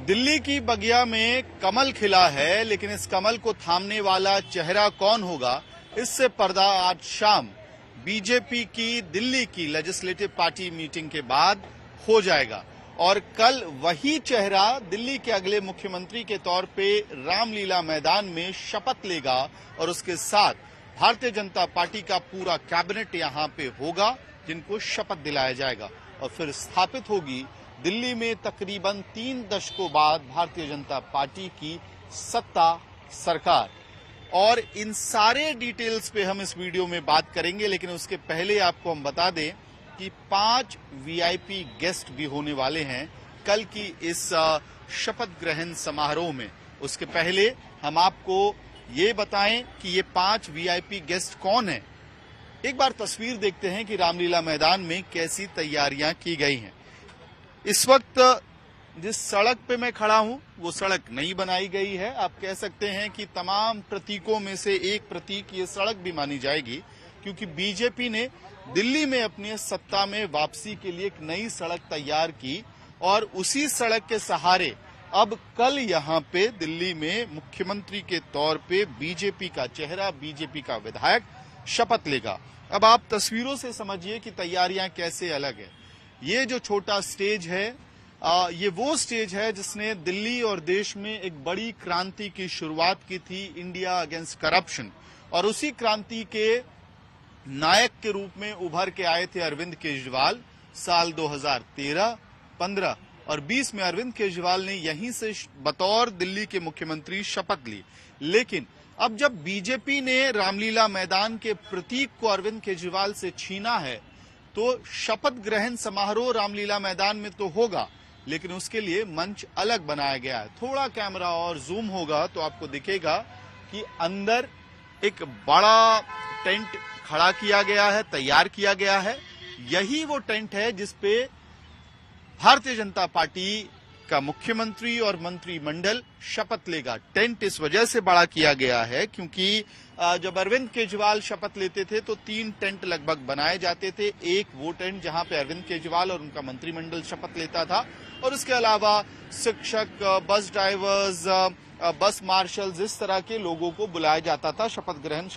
दिल्ली की बगिया में कमल खिला है, लेकिन इस कमल को थामने वाला चेहरा कौन होगा, इससे पर्दा आज शाम बीजेपी की दिल्ली की लेजिस्लेटिव पार्टी मीटिंग के बाद हो जाएगा। और कल वही चेहरा दिल्ली के अगले मुख्यमंत्री के तौर पे रामलीला मैदान में शपथ लेगा और उसके साथ भारतीय जनता पार्टी का पूरा कैबिनेट यहां पे होगा, जिनको शपथ दिलाया जाएगा और फिर स्थापित होगी दिल्ली में तकरीबन 3 दशकों बाद भारतीय जनता पार्टी की सत्ता सरकार। और इन सारे डिटेल्स पे हम इस वीडियो में बात करेंगे, लेकिन उसके पहले आपको हम बता दें कि 5 वीआईपी गेस्ट भी होने वाले हैं कल की इस शपथ ग्रहण समारोह में। उसके पहले हम आपको ये बताएं कि ये 5 वीआईपी गेस्ट कौन हैं। एक बार तस्वीर देखते हैं कि रामलीला मैदान में कैसी तैयारियां की गई हैं। इस वक्त जिस सड़क पे मैं खड़ा हूं वो सड़क नई बनाई गई है। आप कह सकते हैं कि तमाम प्रतीकों में से एक प्रतीक ये सड़क भी मानी जाएगी, क्योंकि बीजेपी ने दिल्ली में अपनी सत्ता में वापसी के लिए एक नई सड़क तैयार की और उसी सड़क के सहारे अब कल यहां पे दिल्ली में मुख्यमंत्री के तौर पे बीजेपी का चेहरा, बीजेपी का विधायक शपथ लेगा। अब आप तस्वीरों से समझिए कि तैयारियां कैसे अलग है। ये जो छोटा स्टेज है, ये वो स्टेज है जिसने दिल्ली और देश में एक बड़ी क्रांति की शुरुआत की थी, इंडिया अगेंस्ट करप्शन। और उसी क्रांति के नायक के रूप में उभर के आए थे अरविंद केजरीवाल। साल 2013, 15 और 20 में अरविंद केजरीवाल ने यहीं से बतौर दिल्ली के मुख्यमंत्री शपथ ली। लेकिन अब जब बीजेपी ने रामलीला मैदान के प्रतीक को अरविंद केजरीवाल से छीना है, तो शपथ ग्रहण समारोह रामलीला मैदान में तो होगा, लेकिन उसके लिए मंच अलग बनाया गया है। थोड़ा कैमरा और जूम होगा तो आपको दिखेगा कि अंदर एक बड़ा टेंट खड़ा किया गया है, तैयार किया गया है। यही वो टेंट है जिसपे भारतीय जनता पार्टी का मुख्यमंत्री और मंत्रिमंडल शपथ लेगा। टेंट इस वजह से बड़ा किया गया है क्योंकि जब अरविंद केजरीवाल शपथ लेते थे तो 3 टेंट लगभग बनाए जाते थे। एक वो टेंट जहां पे अरविंद केजरीवाल और उनका मंत्रिमंडल शपथ लेता था, और उसके अलावा शिक्षक, बस ड्राइवर्स, बस मार्शल्स, इस तरह के लोगों को बुलाया जाता था शपथ ग्रहण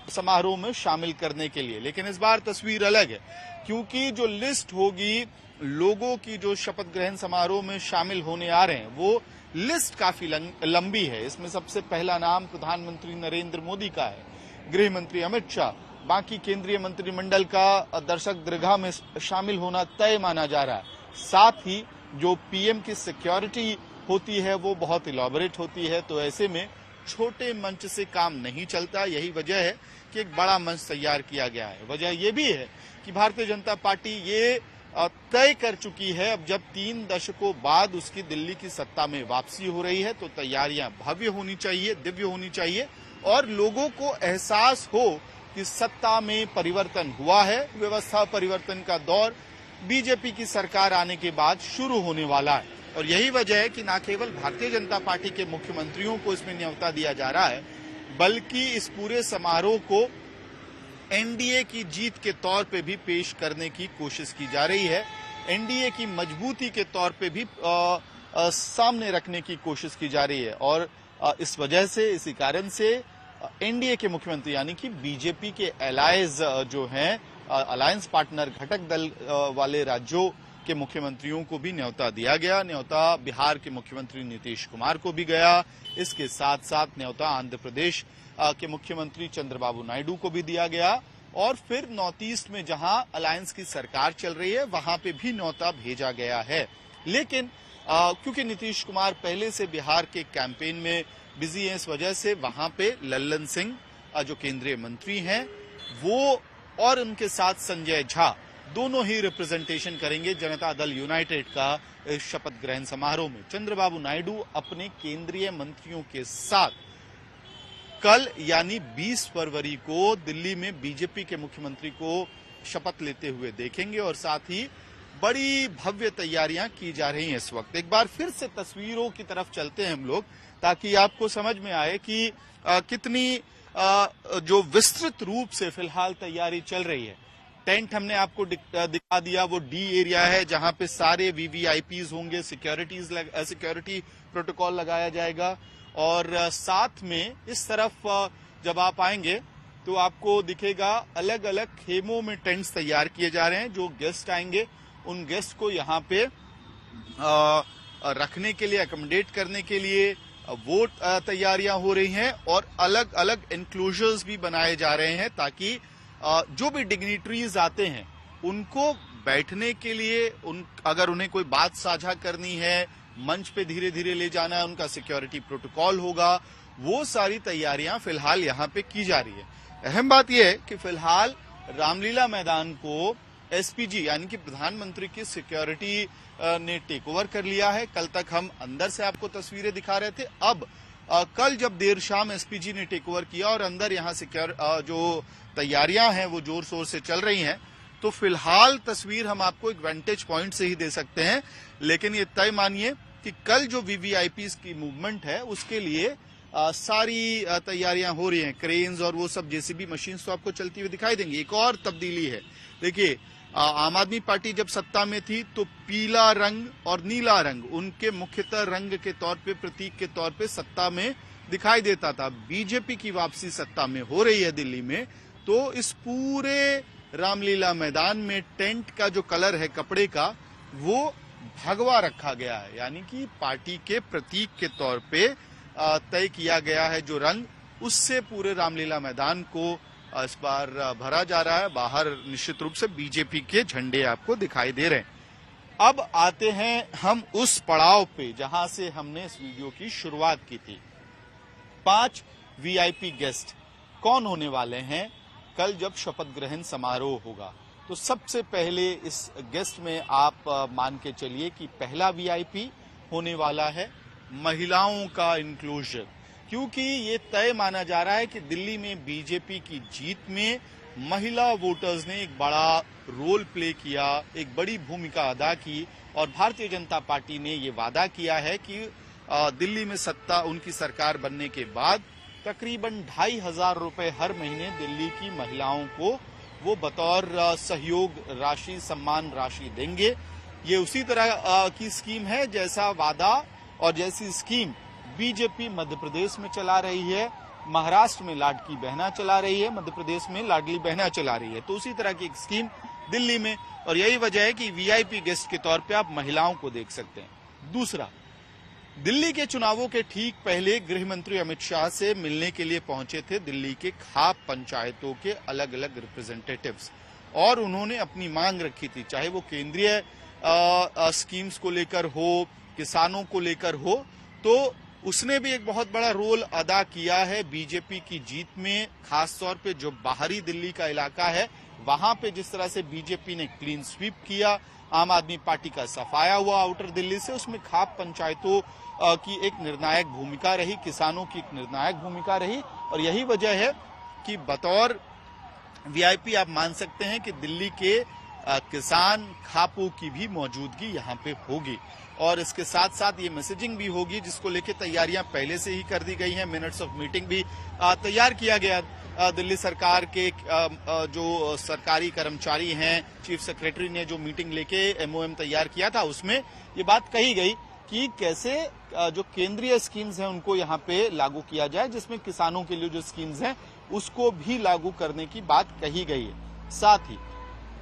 समारोह में शामिल करने के लिए। लेकिन इस बार तस्वीर अलग है, क्योंकि जो लिस्ट होगी लोगों की जो शपथ ग्रहण समारोह में शामिल होने आ रहे हैं, वो लिस्ट काफी लंबी है। इसमें सबसे पहला नाम प्रधानमंत्री नरेंद्र मोदी का है, गृह मंत्री अमित शाह, बाकी केंद्रीय मंत्रिमंडल का दर्शक दीर्घा में शामिल होना तय माना जा रहा है। साथ ही जो पीएम की सिक्योरिटी होती है वो बहुत इलॉबरेट होती है, तो ऐसे में छोटे मंच से काम नहीं चलता। यही वजह है कि एक बड़ा मंच तैयार किया गया है। वजह यह भी है कि भारतीय जनता पार्टी ये तय कर चुकी है, अब जब 3 दशकों बाद उसकी दिल्ली की सत्ता में वापसी हो रही है तो तैयारियां भव्य होनी चाहिए, दिव्य होनी चाहिए, और लोगों को एहसास हो कि सत्ता में परिवर्तन हुआ है। व्यवस्था परिवर्तन का दौर बीजेपी की सरकार आने के बाद शुरू होने वाला है। और यही वजह है कि न केवल भारतीय जनता पार्टी के मुख्यमंत्रियों को इसमें न्योता दिया जा रहा है, बल्कि इस पूरे समारोह को एनडीए की जीत के तौर पे भी पेश करने की कोशिश की जा रही है। एनडीए की मजबूती के तौर पे भी सामने रखने की कोशिश की जा रही है। और इस वजह से, इसी कारण से एनडीए के मुख्यमंत्री यानी कि बीजेपी के एलाइज जो हैं, अलायंस पार्टनर, घटक दल वाले राज्यों के मुख्यमंत्रियों को भी न्योता दिया गया। न्योता बिहार के मुख्यमंत्री नीतीश कुमार को भी गया। इसके साथ साथ न्योता आंध्र प्रदेश के मुख्यमंत्री चंद्रबाबू नायडू को भी दिया गया। और फिर नॉर्थ ईस्ट में जहां अलायंस की सरकार चल रही है वहां पे भी न्योता भेजा गया है। लेकिन क्योंकि नीतीश कुमार पहले से बिहार के कैंपेन में बिजी है, इस वजह से वहां पे लल्लन सिंह जो केंद्रीय मंत्री हैं वो और उनके साथ संजय झा दोनों ही रिप्रेजेंटेशन करेंगे जनता दल यूनाइटेड का शपथ ग्रहण समारोह में। चंद्रबाबू नायडू अपने केंद्रीय मंत्रियों के साथ कल यानी 20 फरवरी को दिल्ली में बीजेपी के मुख्यमंत्री को शपथ लेते हुए देखेंगे। और साथ ही बड़ी भव्य तैयारियां की जा रही हैं इस वक्त। एक बार फिर से तस्वीरों की तरफ चलते हैं हम लोग, ताकि आपको समझ में आए कि कितनी जो विस्तृत रूप से फिलहाल तैयारी चल रही है। टेंट हमने आपको दिखा दिया, वो डी एरिया है जहां पे सारे वीवीआईपीज होंगे, सिक्योरिटी प्रोटोकॉल लगाया जाएगा। और साथ में इस तरफ जब आप आएंगे तो आपको दिखेगा अलग अलग खेमों में टेंट्स तैयार किए जा रहे हैं। जो गेस्ट आएंगे उन गेस्ट को यहाँ पे रखने के लिए, अकोमोडेट करने के लिए वो तैयारियां हो रही हैं और अलग अलग इंक्लोजर्स भी बनाए जा रहे हैं ताकि जो भी डिग्निटरीज आते हैं उनको बैठने के लिए, अगर उन्हें कोई बात साझा करनी है, मंच पे धीरे धीरे ले जाना है, उनका सिक्योरिटी प्रोटोकॉल होगा, वो सारी तैयारियां फिलहाल यहाँ पे की जा रही है। अहम बात यह है कि फिलहाल रामलीला मैदान को एसपीजी यानी कि प्रधानमंत्री की सिक्योरिटी ने टेक ओवर कर लिया है। कल तक हम अंदर से आपको तस्वीरें दिखा रहे थे, अब कल जब देर शाम एसपीजी ने टेक ओवर किया और अंदर यहाँ जो तैयारियां हैं वो जोर शोर से चल रही हैं, तो फिलहाल तस्वीर हम आपको एक वेंटेज पॉइंट से ही दे सकते हैं। लेकिन ये तय मानिए कि कल जो वीवीआईपीज की मूवमेंट है उसके लिए सारी तैयारियां हो रही हैं। क्रेन्स और वो सब जेसीबी मशीन्स तो आपको चलती हुई दिखाई देंगी। एक और तब्दीली है, देखिए आम आदमी पार्टी जब सत्ता में थी तो पीला रंग और नीला रंग उनके मुख्यतः रंग के तौर पे, प्रतीक के तौर पे सत्ता में दिखाई देता था। बीजेपी की वापसी सत्ता में हो रही है दिल्ली में, तो इस पूरे रामलीला मैदान में टेंट का जो कलर है कपड़े का, वो भगवा रखा गया है, यानी कि पार्टी के प्रतीक के तौर पे तय किया गया है जो रंग, उससे पूरे रामलीला मैदान को इस बार भरा जा रहा है। बाहर निश्चित रूप से बीजेपी के झंडे आपको दिखाई दे रहे हैं। अब आते हैं हम उस पड़ाव पे जहां से हमने इस वीडियो की शुरुआत की थी। 5 वीआईपी गेस्ट कौन होने वाले हैं कल जब शपथ ग्रहण समारोह होगा? तो सबसे पहले इस गेस्ट में आप मान के चलिए कि पहला वीआईपी होने वाला है महिलाओं का इंक्लूजन, क्योंकि ये तय माना जा रहा है कि दिल्ली में बीजेपी की जीत में महिला वोटर्स ने एक बड़ा रोल प्ले किया, एक बड़ी भूमिका अदा की और भारतीय जनता पार्टी ने ये वादा किया है कि दिल्ली में सत्ता उनकी सरकार बनने के बाद तकरीबन 2,500 रुपए हर महीने दिल्ली की महिलाओं को वो बतौर सहयोग राशि, सम्मान राशि देंगे। ये उसी तरह की स्कीम है जैसा वादा और जैसी स्कीम बीजेपी मध्य प्रदेश में चला रही है, महाराष्ट्र में लाडली बहना चला रही है, मध्य प्रदेश में लाडली बहना चला रही है। तो उसी तरह की एक स्कीम दिल्ली में, और यही वजह है कि वीआईपी गेस्ट के तौर पे आप महिलाओं को देख सकते हैं। दूसरा, दिल्ली के चुनावों के ठीक पहले गृह मंत्री अमित शाह से मिलने के लिए पहुंचे थे दिल्ली के खाप पंचायतों के अलग अलग रिप्रेजेंटेटिव्स, और उन्होंने अपनी मांग रखी थी, चाहे वो केंद्रीय स्कीम्स को लेकर हो, किसानों को लेकर हो, तो उसने भी एक बहुत बड़ा रोल अदा किया है बीजेपी की जीत में। खासतौर पे जो बाहरी दिल्ली का इलाका है वहां पे जिस तरह से बीजेपी ने क्लीन स्वीप किया, आम आदमी पार्टी का सफाया हुआ आउटर दिल्ली से, उसमें खाप पंचायतों की एक निर्णायक भूमिका रही, किसानों की एक निर्णायक भूमिका रही। और यही वजह है कि बतौर वीआईपी आप मान सकते हैं कि दिल्ली के किसान खापों की भी मौजूदगी यहाँ पे होगी, और इसके साथ साथ ये मैसेजिंग भी होगी जिसको लेके तैयारियां पहले से ही कर दी गई हैं। मिनट्स ऑफ मीटिंग भी तैयार किया गया। दिल्ली सरकार के जो सरकारी कर्मचारी हैं, चीफ सेक्रेटरी ने जो मीटिंग लेके एमओएम तैयार किया था, उसमें ये बात कही गई कि कैसे जो केंद्रीय स्कीम्स हैं उनको यहाँ पे लागू किया जाए, जिसमें किसानों के लिए जो स्कीम्स हैं उसको भी लागू करने की बात कही गई है। साथ ही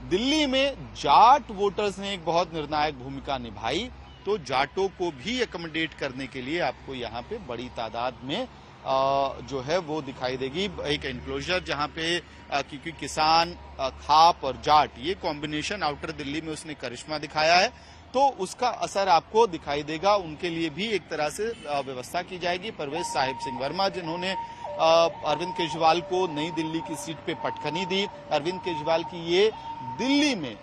दिल्ली में जाट वोटर्स ने एक बहुत निर्णायक भूमिका निभाई, तो जाटों को भी अकोमोडेट करने के लिए आपको यहाँ पे बड़ी तादाद में जो है वो दिखाई देगी। एक एनक्लोजर जहाँ पे क्योंकि किसान, खाप और जाट, ये कॉम्बिनेशन आउटर दिल्ली में उसने करिश्मा दिखाया है, तो उसका असर आपको दिखाई देगा। उनके लिए भी एक तरह से व्यवस्था की जाएगी। परवेज साहिब सिंह वर्मा, जिन्होंने अरविंद केजरीवाल को नई दिल्ली की सीट पे पटखनी दी, अरविंद केजरीवाल की ये दिल्ली में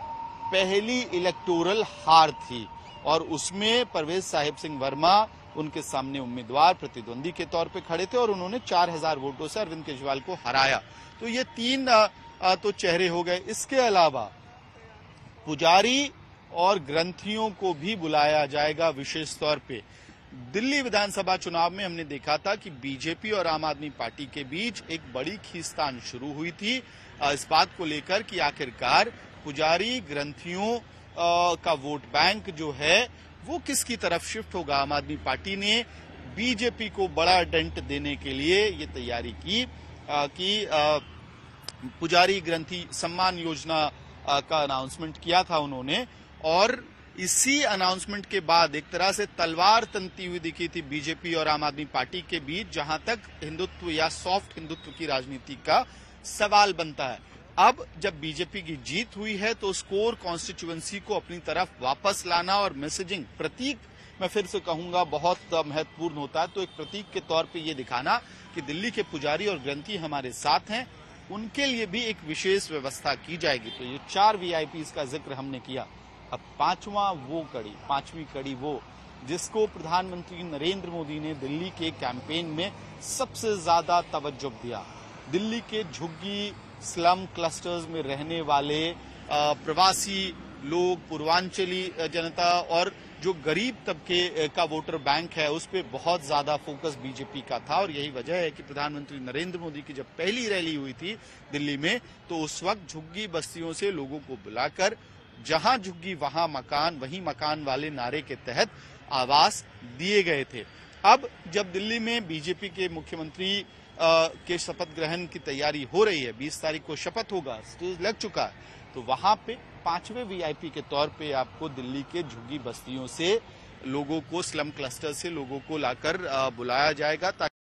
पहली इलेक्टोरल हार थी और उसमें परवेज साहिब सिंह वर्मा उनके सामने उम्मीदवार प्रतिद्वंदी के तौर पे खड़े थे और उन्होंने 4,000 वोटों से अरविंद केजरीवाल को हराया। तो ये 3 तो चेहरे हो गए। इसके अलावा पुजारी और ग्रंथियों को भी बुलाया जाएगा विशेष तौर पे। दिल्ली विधानसभा चुनाव में हमने देखा था कि बीजेपी और आम आदमी पार्टी के बीच एक बड़ी खींचतान शुरू हुई थी इस बात को लेकर कि आखिरकार पुजारी ग्रंथियों का वोट बैंक जो है वो किसकी तरफ शिफ्ट होगा। आम आदमी पार्टी ने बीजेपी को बड़ा डेंट देने के लिए ये तैयारी की कि पुजारी ग्रंथि सम्मान योजना का अनाउंसमेंट किया था उन्होंने, और इसी अनाउंसमेंट के बाद एक तरह से तलवार तनती हुई दिखी थी बीजेपी और आम आदमी पार्टी के बीच, जहां तक हिंदुत्व या सॉफ्ट हिंदुत्व की राजनीति का सवाल बनता है। अब जब बीजेपी की जीत हुई है तो उस कोर कॉन्स्टिट्यूएंसी को अपनी तरफ वापस लाना और मैसेजिंग, प्रतीक मैं फिर से कहूंगा बहुत महत्वपूर्ण होता है। तो एक प्रतीक के तौर पे ये दिखाना कि दिल्ली के पुजारी और ग्रंथी हमारे साथ हैं, उनके लिए भी एक विशेष व्यवस्था की जाएगी। तो ये 4 वीआईपीज का जिक्र हमने किया। अब पांचवी कड़ी वो जिसको प्रधानमंत्री नरेंद्र मोदी ने दिल्ली के कैंपेन में सबसे ज्यादा तवज्जो दिया। दिल्ली के झुग्गी स्लम क्लस्टर्स में रहने वाले प्रवासी लोग, पूर्वांचली जनता और जो गरीब तबके का वोटर बैंक है उस पर बहुत ज्यादा फोकस बीजेपी का था। और यही वजह है कि प्रधानमंत्री नरेंद्र मोदी की जब पहली रैली हुई थी दिल्ली में तो उस वक्त झुग्गी बस्तियों से लोगों को बुलाकर जहां झुग्गी वहां मकान, वहीं मकान वाले नारे के तहत आवास दिए गए थे। अब जब दिल्ली में बीजेपी के मुख्यमंत्री के शपथ ग्रहण की तैयारी हो रही है, 20 तारीख को शपथ होगा, स्टेज लग चुका है, तो वहां पे 5वें वीआईपी के तौर पे आपको दिल्ली के झुग्गी बस्तियों से लोगों को, स्लम क्लस्टर से लोगों को लाकर बुलाया जाएगा, ताकि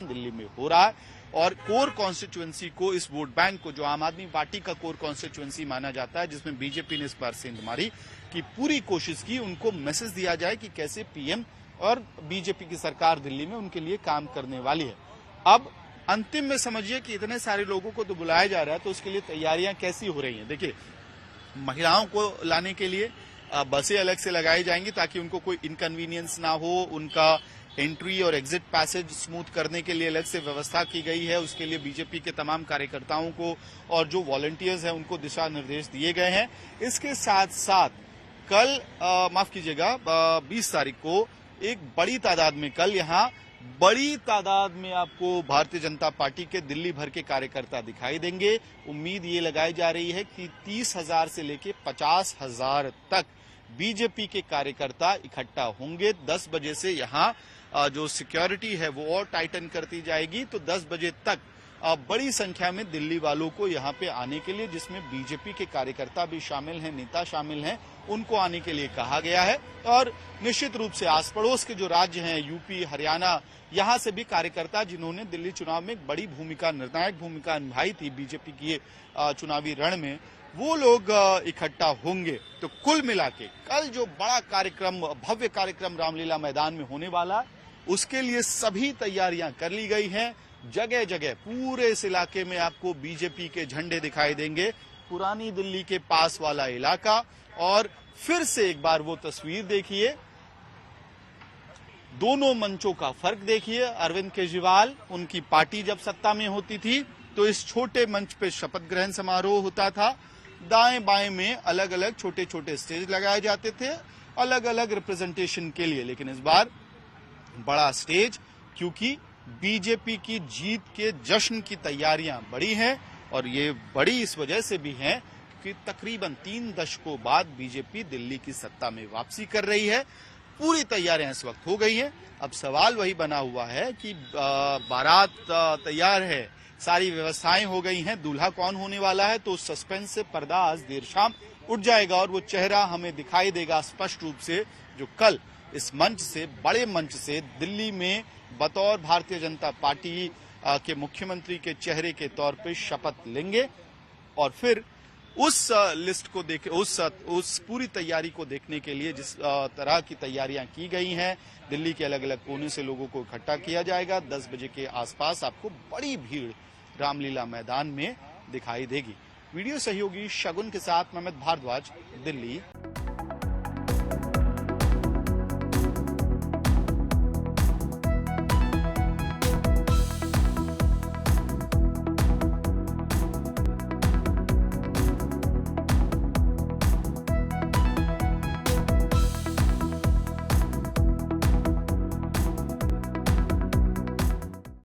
दिल्ली में हो रहा है। और कोर कॉन्स्टिट्यूएंसी को, इस वोट बैंक को, जो आम आदमी पार्टी का कोर कॉन्स्टिट्यूएंसी माना जाता है, जिसमें बीजेपी ने इस बार सेंध मारी की पूरी कोशिश की, उनको मैसेज दिया जाए कि कैसे पीएम और बीजेपी की सरकार दिल्ली में उनके लिए काम करने वाली है। अब अंतिम में समझिए कि इतने सारे लोगों को तो बुलाया जा रहा है, तो उसके लिए तैयारियां कैसी हो रही हैं। देखिए, महिलाओं को लाने के लिए बसें अलग से लगाई जाएंगी ताकि उनको कोई इनकन्वीनियंस ना हो, उनका एंट्री और एग्जिट पैसेज स्मूथ करने के लिए अलग से व्यवस्था की गई है। उसके लिए बीजेपी के तमाम कार्यकर्ताओं को और जो वॉलंटियर्स हैं उनको दिशा निर्देश दिए गए हैं। इसके साथ साथ कल माफ कीजिएगा 20 तारीख को एक बड़ी तादाद में, कल यहाँ बड़ी तादाद में आपको भारतीय जनता पार्टी के दिल्ली भर के कार्यकर्ता दिखाई देंगे। उम्मीद ये लगाई जा रही है कि 30,000 से लेके 50,000 तक बीजेपी के कार्यकर्ता इकट्ठा होंगे। 10 बजे से यहाँ जो सिक्योरिटी है वो और टाइटन करती जाएगी, तो 10 बजे तक बड़ी संख्या में दिल्ली वालों को यहाँ पे आने के लिए, जिसमें बीजेपी के कार्यकर्ता भी शामिल हैं, नेता शामिल हैं, उनको आने के लिए कहा गया है। और निश्चित रूप से आस पड़ोस के जो राज्य हैं, यूपी, हरियाणा, यहाँ से भी कार्यकर्ता जिन्होंने दिल्ली चुनाव में एक बड़ी भूमिका, निर्णायक भूमिका निभाई थी बीजेपी की चुनावी रण में, वो लोग इकट्ठा होंगे। तो कुल मिला के कल जो बड़ा कार्यक्रम, भव्य कार्यक्रम रामलीला मैदान में होने वाला, उसके लिए सभी तैयारियां कर ली गई हैं। जगह जगह पूरे इस इलाके में आपको बीजेपी के झंडे दिखाई देंगे। पुरानी दिल्ली के पास वाला इलाका, और फिर से एक बार वो तस्वीर देखिए, दोनों मंचों का फर्क देखिए। अरविंद केजरीवाल, उनकी पार्टी जब सत्ता में होती थी तो इस छोटे मंच पे शपथ ग्रहण समारोह होता था। दाएं बाएं में अलग अलग छोटे छोटे स्टेज लगाए जाते थे अलग अलग रिप्रेजेंटेशन के लिए, लेकिन इस बार बड़ा स्टेज, क्योंकि बीजेपी की जीत के जश्न की तैयारियां बड़ी हैं। और ये बड़ी इस वजह से भी हैं कि तकरीबन 3 दशकों बाद बीजेपी दिल्ली की सत्ता में वापसी कर रही है। पूरी तैयारियां इस वक्त हो गई हैं। अब सवाल वही बना हुआ है कि बारात तैयार है, सारी व्यवस्थाएं हो गई हैं, दूल्हा कौन होने वाला है, तो उस सस्पेंस से पर्दा आज देर शाम उठ जाएगा और वो चेहरा हमें दिखाई देगा स्पष्ट रूप से, जो कल इस मंच से, बड़े मंच से दिल्ली में बतौर भारतीय जनता पार्टी के मुख्यमंत्री के चेहरे के तौर पे शपथ लेंगे। और फिर उस लिस्ट को देख, उस पूरी तैयारी को देखने के लिए जिस तरह की तैयारियां की गई हैं, दिल्ली के अलग अलग कोने से लोगों को इकट्ठा किया जाएगा। 10 बजे के आसपास आपको बड़ी भीड़ रामलीला मैदान में दिखाई देगी। वीडियो सहयोगी शगुन के साथ मोहम्मद भारद्वाज, दिल्ली।